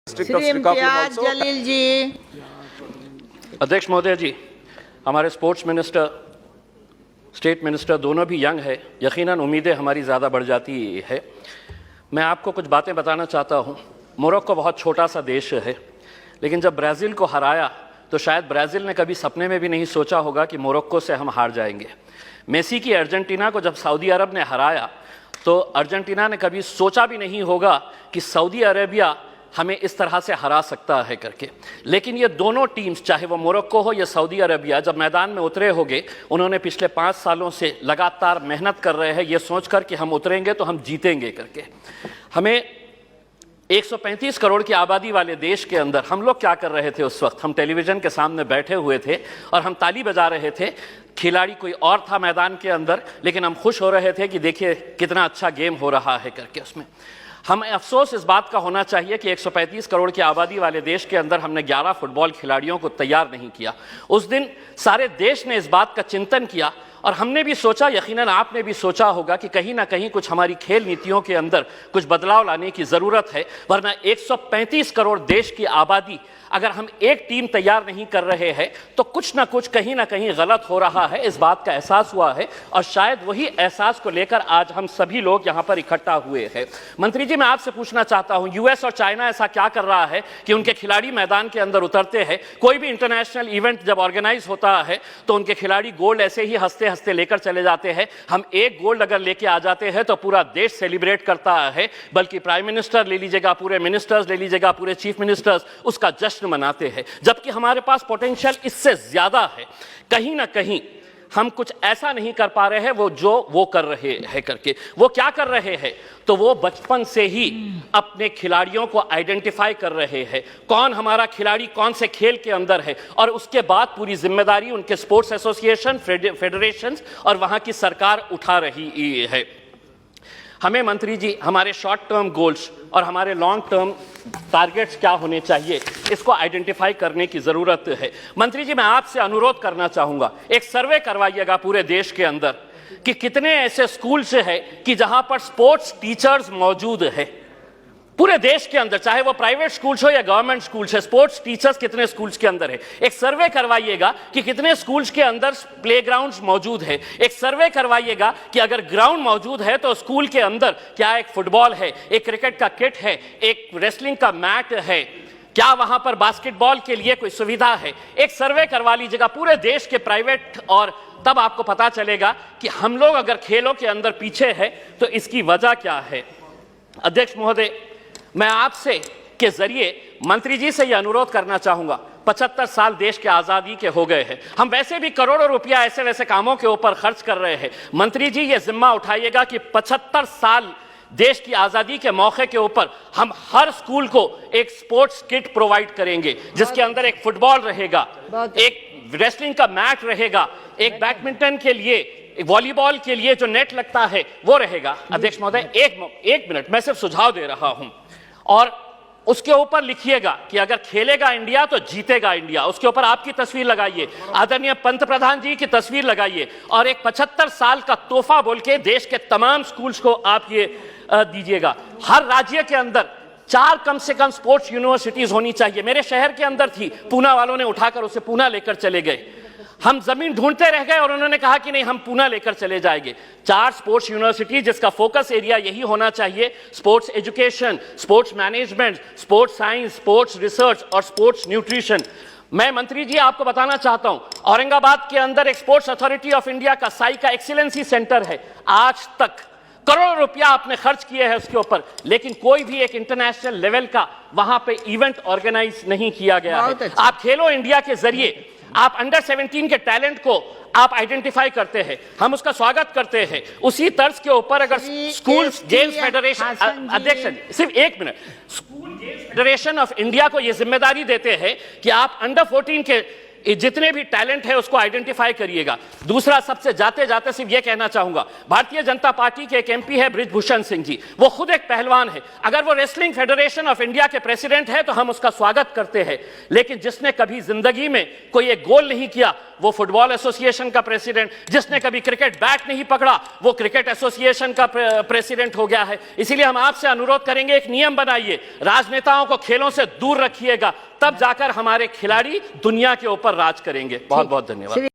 श्री इम्तियाज जलील जी। अध्यक्ष महोदय जी, हमारे स्पोर्ट्स मिनिस्टर, स्टेट मिनिस्टर दोनों भी यंग है, यकीनन उम्मीदें हमारी ज़्यादा बढ़ जाती है। मैं आपको कुछ बातें बताना चाहता हूँ। मोरक्को बहुत छोटा सा देश है, लेकिन जब ब्राज़ील को हराया तो शायद ब्राज़ील ने कभी सपने में भी नहीं सोचा होगा कि मोरक्को से हम हार जाएंगे। मेसी की अर्जेंटीना को जब सऊदी अरब ने हराया तो अर्जेंटीना ने कभी सोचा भी नहीं होगा कि सऊदी अरेबिया हमें इस तरह से हरा सकता है करके। लेकिन ये दोनों टीम्स, चाहे वो मोरक्को हो या सऊदी अरेबिया, जब मैदान में उतरे होंगे, उन्होंने पिछले 5 सालों से लगातार मेहनत कर रहे हैं ये सोचकर कि हम उतरेंगे तो हम जीतेंगे करके। हमें 135 करोड़ की आबादी वाले देश के अंदर हम लोग क्या कर रहे थे उस वक्त? हम टेलीविज़न के सामने बैठे हुए थे और हम ताली बजा रहे थे। खिलाड़ी कोई और था मैदान के अंदर, लेकिन हम खुश हो रहे थे कि देखिए कितना अच्छा गेम हो रहा है करके। उसमें हमें अफसोस इस बात का होना चाहिए कि 135 करोड़ की आबादी वाले देश के अंदर हमने 11 फुटबॉल खिलाड़ियों को तैयार नहीं किया। उस दिन सारे देश ने इस बात का चिंतन किया और हमने भी सोचा, यकीनन आपने भी सोचा होगा कि कहीं ना कहीं कुछ हमारी खेल नीतियों के अंदर कुछ बदलाव लाने की ज़रूरत है, वरना 135 करोड़ देश की आबादी अगर हम एक टीम तैयार नहीं कर रहे हैं तो कुछ ना कुछ कहीं ना कहीं गलत हो रहा है। इस बात का एहसास हुआ है और शायद वही एहसास को लेकर आज हम सभी लोग यहाँ पर इकट्ठा हुए हैं। मंत्री जी, मैं आपसे पूछना चाहता हूँ, यूएस और चाइना ऐसा क्या कर रहा है कि उनके खिलाड़ी मैदान के अंदर उतरते हैं? कोई भी इंटरनेशनल इवेंट जब ऑर्गेनाइज होता है तो उनके खिलाड़ी गोल्ड ऐसे ही हंसते हंसते लेकर चले जाते हैं। हम एक गोल्ड अगर लेके आ जाते हैं तो पूरा देश सेलिब्रेट करता है, बल्कि प्राइम मिनिस्टर ले लीजिएगा, पूरे मिनिस्टर्स ले लीजिएगा, पूरे चीफ मिनिस्टर्स उसका जश्न मनाते हैं, जबकि हमारे पास पोटेंशियल इससे ज्यादा है। कहीं ना कहीं हम कुछ ऐसा नहीं कर पा रहे हैं वो कर रहे हैं करके। वो क्या कर रहे हैं? तो वो बचपन से ही अपने खिलाड़ियों को आइडेंटिफाई कर रहे हैं, कौन हमारा खिलाड़ी कौन से खेल के अंदर है, और उसके बाद पूरी जिम्मेदारी उनके स्पोर्ट्स एसोसिएशन, फेडरेशंस और वहां की सरकार उठा रही है। हमें मंत्री जी हमारे शॉर्ट टर्म गोल्स और हमारे लॉन्ग टर्म टारगेट्स क्या होने चाहिए, इसको आइडेंटिफाई करने की ज़रूरत है। मंत्री जी, मैं आपसे अनुरोध करना चाहूँगा, एक सर्वे करवाइएगा पूरे देश के अंदर कि कितने ऐसे स्कूल्स हैं कि जहाँ पर स्पोर्ट्स टीचर्स मौजूद है। पूरे देश के अंदर, चाहे वो प्राइवेट स्कूल्स हो या गवर्नमेंट स्कूल्स है, स्पोर्ट्स टीचर्स कितने स्कूल्स के अंदर है। एक सर्वे करवाइएगा कि कितने स्कूल्स के अंदर प्लेग्राउंड्स मौजूद है। एक सर्वे करवाइएगा कि अगर ग्राउंड मौजूद है तो स्कूल के अंदर क्या एक फुटबॉल है, एक क्रिकेट का किट है, एक रेसलिंग का मैट है, क्या वहां पर बास्केटबॉल के लिए कोई सुविधा है। एक सर्वे करवा लीजिएगा पूरे देश के प्राइवेट, और तब आपको पता चलेगा कि हम लोग अगर खेलों के अंदर पीछे है तो इसकी वजह क्या है। अध्यक्ष महोदय, मैं आपसे के जरिए मंत्री जी से यह अनुरोध करना चाहूंगा, 75 साल देश के आज़ादी के हो गए हैं, हम वैसे भी करोड़ों रुपया ऐसे वैसे कामों के ऊपर खर्च कर रहे हैं। मंत्री जी ये जिम्मा उठाइएगा कि 75 साल देश की आज़ादी के मौके के ऊपर हम हर स्कूल को एक स्पोर्ट्स किट प्रोवाइड करेंगे, जिसके अंदर एक फुटबॉल रहेगा, एक रेसलिंग का मैट रहेगा, एक बैडमिंटन के लिए, वॉलीबॉल के लिए जो नेट लगता है वो रहेगा। अध्यक्ष महोदय, एक मिनट, मैं सिर्फ सुझाव दे रहा हूं, और उसके ऊपर लिखिएगा कि अगर खेलेगा इंडिया तो जीतेगा इंडिया। उसके ऊपर आपकी तस्वीर लगाइए, आदरणीय पंत प्रधान जी की तस्वीर लगाइए, और एक 75 साल का तोहफा बोल के देश के तमाम स्कूल्स को आप ये दीजिएगा। हर राज्य के अंदर 4 कम से कम स्पोर्ट्स यूनिवर्सिटीज होनी चाहिए। मेरे शहर के अंदर थी, पूना वालों ने उठाकर उसे पूना लेकर चले गए। हम जमीन ढूंढते रह गए और उन्होंने कहा कि नहीं, हम पूना लेकर चले जाएंगे। 4 स्पोर्ट्स यूनिवर्सिटी, जिसका फोकस एरिया यही होना चाहिए, sports education, sports management, sports science, sports research और स्पोर्ट्स न्यूट्रिशन। मैं मंत्री जी आपको बताना चाहता हूं, औरंगाबाद के अंदर एक स्पोर्ट्स अथॉरिटी ऑफ इंडिया का साई का एक्सीलेंसी सेंटर है। आज तक करोड़ों रुपया आपने खर्च किए हैं उसके ऊपर, लेकिन कोई भी एक इंटरनेशनल लेवल का वहां पे इवेंट ऑर्गेनाइज नहीं किया गया है। आप खेलो इंडिया के जरिए आप अंडर 17 के टैलेंट को आप आइडेंटिफाई करते हैं, हम उसका स्वागत करते हैं। उसी तर्ज के ऊपर अगर स्कूल गेम्स फेडरेशन, अध्यक्ष सिर्फ एक minute, school games federation of India को यह जिम्मेदारी देते हैं कि आप अंडर 14 के जितने भी टैलेंट है उसको आइडेंटिफाई करिएगा। दूसरा, सबसे जाते जाते सिर्फ यह कहना चाहूंगा, भारतीय जनता पार्टी के एक एमपी है बृजभूषण सिंह जी, वो खुद एक पहलवान है। अगर वो रेसलिंग फेडरेशन ऑफ इंडिया के प्रेसिडेंट है तो हम उसका स्वागत करते हैं, लेकिन जिसने कभी जिंदगी में कोई एक गोल नहीं किया वो फुटबॉल एसोसिएशन का प्रेसिडेंट, जिसने कभी क्रिकेट बैट नहीं पकड़ा वो क्रिकेट एसोसिएशन का प्रेसिडेंट हो गया है। इसीलिए हम आपसे अनुरोध करेंगे, एक नियम बनाइए, राजनेताओं को खेलों से दूर रखिएगा, तब जाकर हमारे खिलाड़ी दुनिया के ऊपर राज करेंगे। बहुत बहुत धन्यवाद।